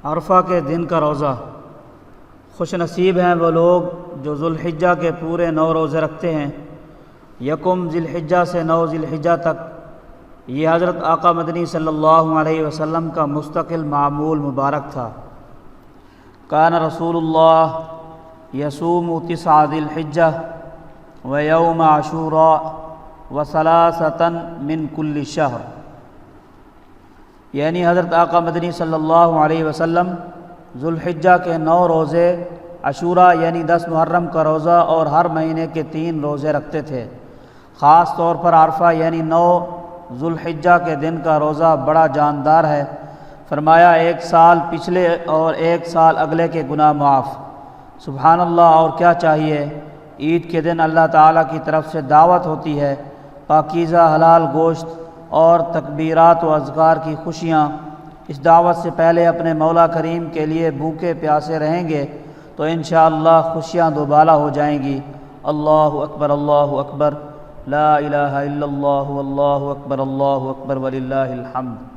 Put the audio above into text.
عرفہ کے دن کا روزہ۔ خوش نصیب ہیں وہ لوگ جو ذوالحجہ کے پورے 9 روزے رکھتے ہیں، یکم ذی الحجہ سے 9 ذی الحجہ تک۔ یہ حضرت آقا مدنی صلی اللہ علیہ وسلم کا مستقل معمول مبارک تھا۔ کان رسول اللہ یصوم 9 ذی الحجہ و یوم عاشوراء و ثلاثۃ من کل شہر، یعنی حضرت آقا مدنی صلی اللہ علیہ وسلم ذوالحجہ کے 9 روزے، عاشوراء یعنی 10 محرم کا روزہ اور ہر مہینے کے 3 روزے رکھتے تھے۔ خاص طور پر عرفہ یعنی 9 ذوالحجہ کے دن کا روزہ بڑا جاندار ہے۔ فرمایا 1 سال پچھلے اور 1 سال اگلے کے گناہ معاف۔ سبحان اللہ، اور کیا چاہیے۔ عید کے دن اللہ تعالیٰ کی طرف سے دعوت ہوتی ہے، پاکیزہ حلال گوشت اور تکبیرات و اذکار کی خوشیاں۔ اس دعوت سے پہلے اپنے مولا کریم کے لیے بھوکے پیاسے رہیں گے تو انشاءاللہ خوشیاں دوبالا ہو جائیں گی۔ اللہ اکبر لا الہ الا اللہ واللہ اکبر وللہ الحمد۔